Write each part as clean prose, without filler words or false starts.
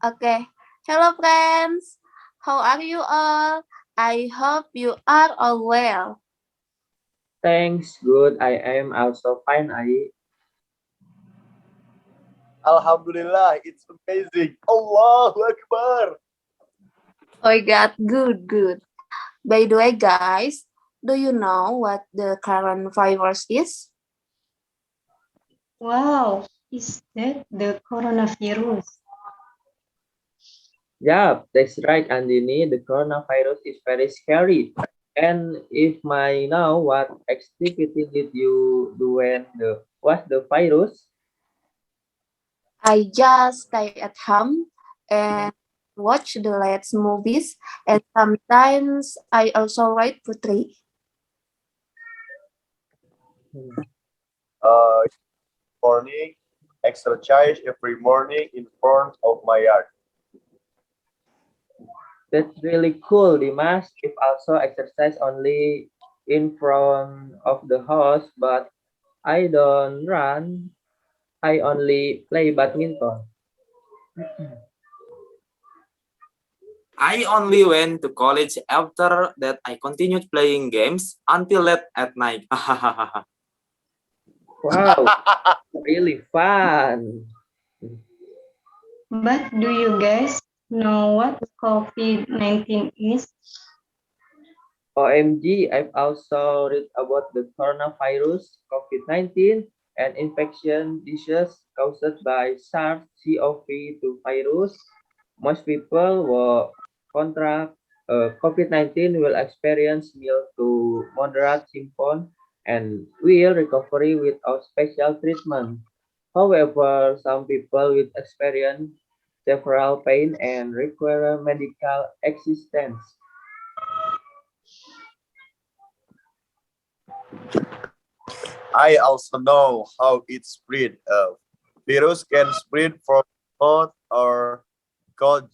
Okay. Hello, friends. How are you all? I hope you are all well. Thanks, good. I am also fine. Alhamdulillah, it's amazing. Allahu Akbar. Oh my God, good. By the way, guys, do you know what the coronavirus is? Wow, is that the coronavirus? Yeah, that's right, Andini. The coronavirus is very scary. And if I know what activity did you do when the was the virus? I just stay at home and watch the latest movies, and sometimes I also write poetry. Hmm, Uh, Morning, exercise every morning in front of my yard. That's really cool, Dimas. If also exercise only in front of the house, but I don't run. I only play badminton. I only went to college after that I continued playing games until late at night. Wow, really fun. But do you guys know what COVID-19 is? OMG, I've also read about the coronavirus, COVID-19, and infection disease caused by SARS-CoV-2 virus. Most people will contract COVID-19 will experience mild to moderate symptoms and will recovery without special treatment. However, some people will experience several pain and require medical assistance. I also know how it spread. Virus can spread from mouth or cold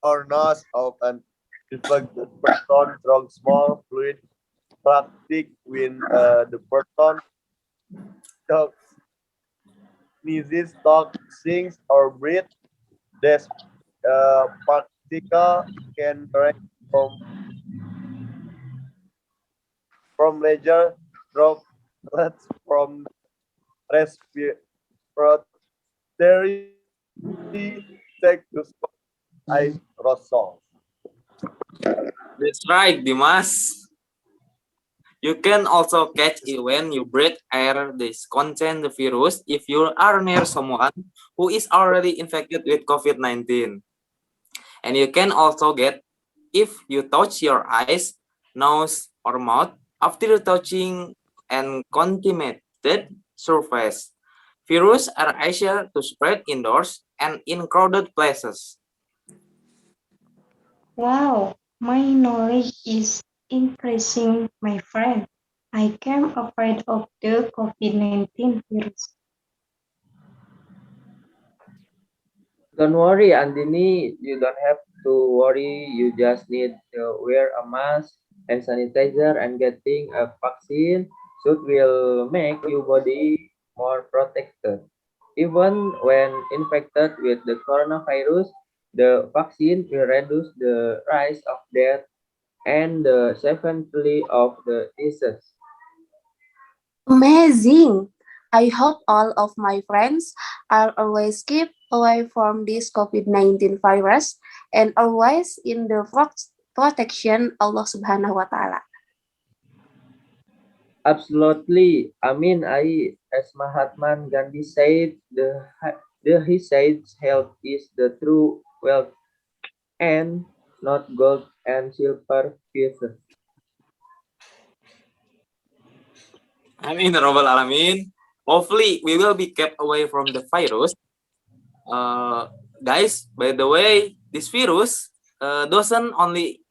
or nose of an infected person through small fluid practic when the person talks, sneezes, talks, sings, or breathes. This particle can range from major droplets from respiratory check to aerosols. That's right, Dimas. You can also catch it when you breathe air that contain the virus if you are near someone who is already infected with COVID-19. And you can also get if you touch your eyes, nose, or mouth after touching and contaminated surface. Virus are easier to spread indoors and in crowded places. Wow, my knowledge is increasing, my friend. I came afraid of the COVID-19 virus. Don't worry, Andini. You don't have to worry. You just need to wear a mask and sanitizer and getting a vaccine should will make your body more protected. Even when infected with the coronavirus, the vaccine will reduce the rise of death and the severity of the disease. Amazing! I hope all of my friends are always keep away from this COVID-19 virus and always in the protection Allah Subhanahu wa Ta'ala. Absolutely. I mean, as Mahatma Gandhi said, he said health is the true wealth and not gold and silver pieces. Amin, Robbal Alamin. Hopefully, we will be kept away from the virus. Guys, by the way, this virus doesn't only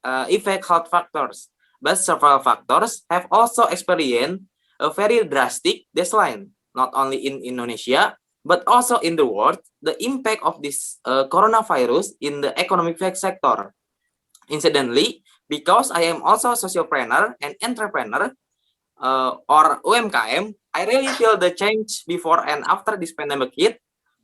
affect health factors, but several factors have also experienced a very drastic decline, not only in Indonesia, but also in the world. The impact of this coronavirus in the economic sector. Incidentally, because I am also a sociopreneur and entrepreneur, or UMKM, I really feel the change before and after this pandemic hit.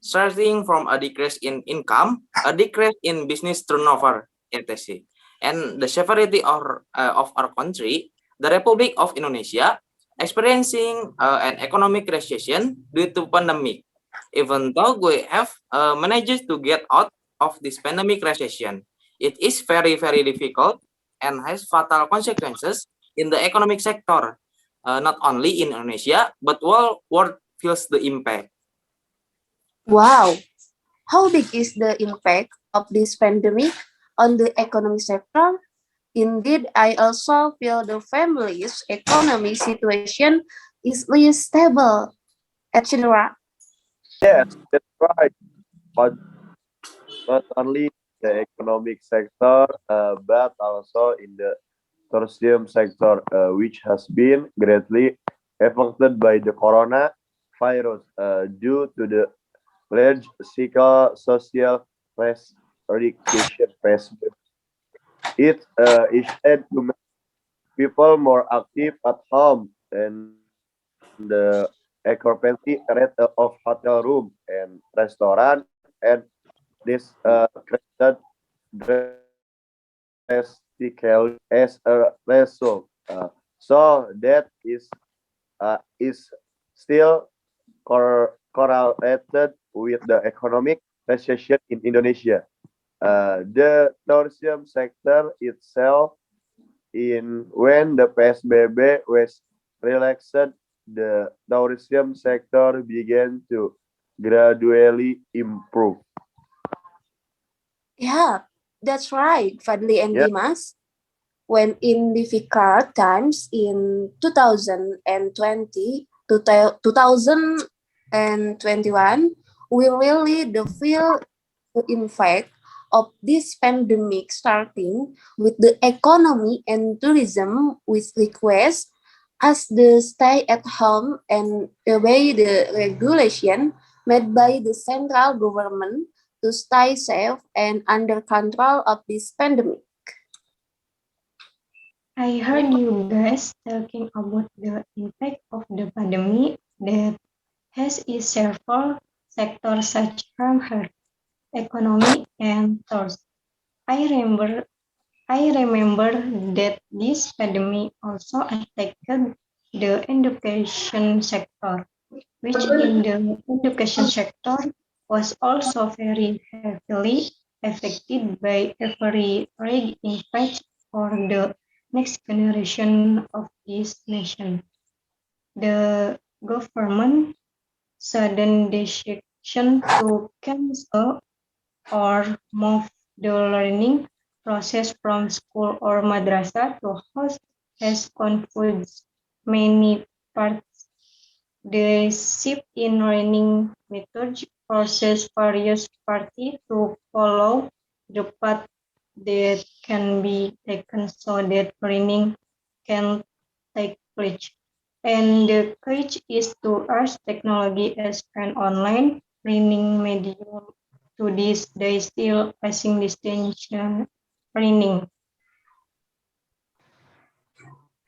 starting from a decrease in income, a decrease in business turnover, etc. And the severity of our country, the Republic of Indonesia, experiencing an economic recession due to pandemic. Even though we have managed to get out of this pandemic recession, it is very, very difficult and has fatal consequences in the economic sector, not only in Indonesia, but world feels the impact. Wow, how big is the impact of this pandemic on the economic sector? Indeed, I also feel the family's economic situation is less stable, etc. Yes, that's right. But not only the economic sector, but also in the tourism sector, which has been greatly affected by the coronavirus due to the large social restriction. It said to make people more active at home and the occupancy rate of hotel room and restaurant and this created drastically as a result. So that is still correlated with the economic recession in Indonesia. The tourism sector itself, in when the PSBB was relaxed, the tourism sector began to gradually improve. Yeah, that's right, Fadli and Yeah, Dimas. When in difficult times in 2020 to 2021, we really the feel the impact of this pandemic starting with the economy and tourism with request as the stay at home and obey the regulation made by the central government to stay safe and under control of this pandemic. I heard you guys talking about the impact of the pandemic that has is several sectors such as health, economy, and tourism. I remember I remember that this pandemic also affected the education sector, which in the education sector was also very heavily affected by every rate impact for the next generation of this nation. The government sudden decision to cancel or move the learning process from school or madrasah to host has confused many parts. The shift in learning methods forces various parties to follow the path that can be taken so that learning can take place. And the key is to use technology as an online learning medium to this day still facing distinction learning.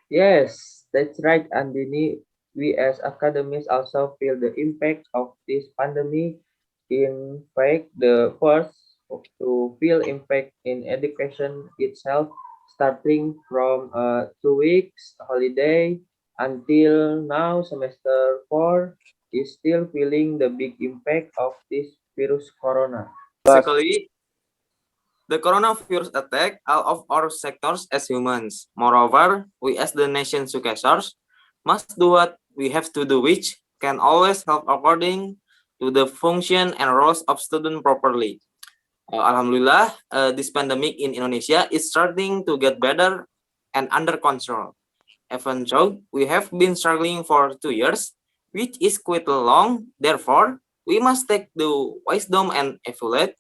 Yes, that's right, Andini. We as academics also feel the impact of this pandemic. In fact, the first to feel impact in education itself, starting from 2 weeks holiday until now semester 4, is still feeling the big impact of this virus corona. plus Basically, the coronavirus attack all of our sectors as humans. Moreover, we as the nation successors must do what we have to do, which can always help according to the function and roles of student properly. Alhamdulillah, this pandemic in Indonesia is starting to get better and under control. Even though we have been struggling for 2 years, which is quite long, therefore, we must take the wisdom and evaluate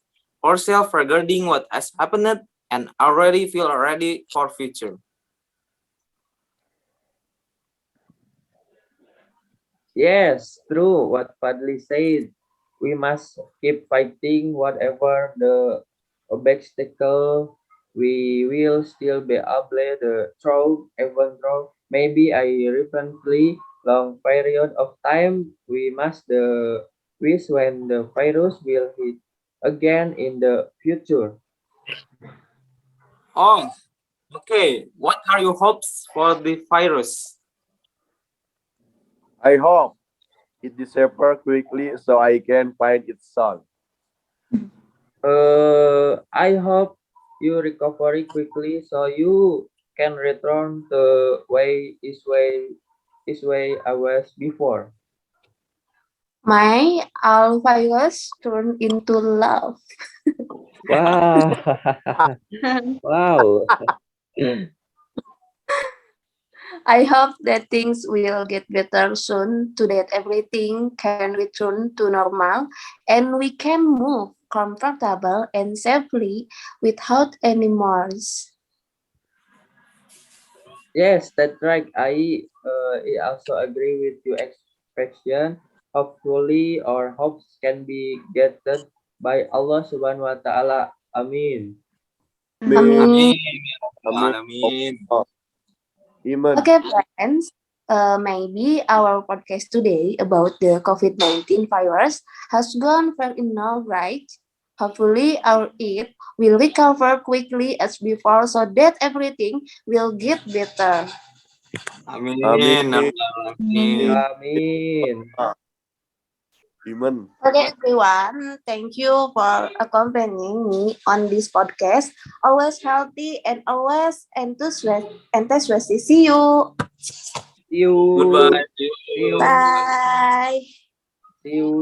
ourselves regarding what has happened and already feel ready for future. Yes, true what Fadli said. We must keep fighting whatever the obstacle. We will still be able to throw, even though maybe I recently long period of time we must wish when the virus will hit again in the future. Oh, okay. What are your hopes for the virus? I hope it disappears quickly so I can find its son. I hope you recover quickly so you can return the way I was before. May all virus turn into love. Wow. Wow. I hope that things will get better soon so that everything can return to normal and we can move comfortable and safely without any worries. Yes, that's right. I also agree with your expression. Hopefully, our hopes can be gathered by Allah Subhanahu wa Taala. Amin. Amin. Amin. Amin. Amin. Amin. Iman. Okay, friends. Maybe our podcast today about the COVID-19 virus has gone very enough, right? Hopefully, our it will recover quickly as before so that everything will get better. Amin. Amin. Amin. Amin. Iman. Okay, everyone. Thank you for accompanying me on this podcast. Always healthy and always enthusiastic. See you. See you. Goodbye. See you. Bye. See you.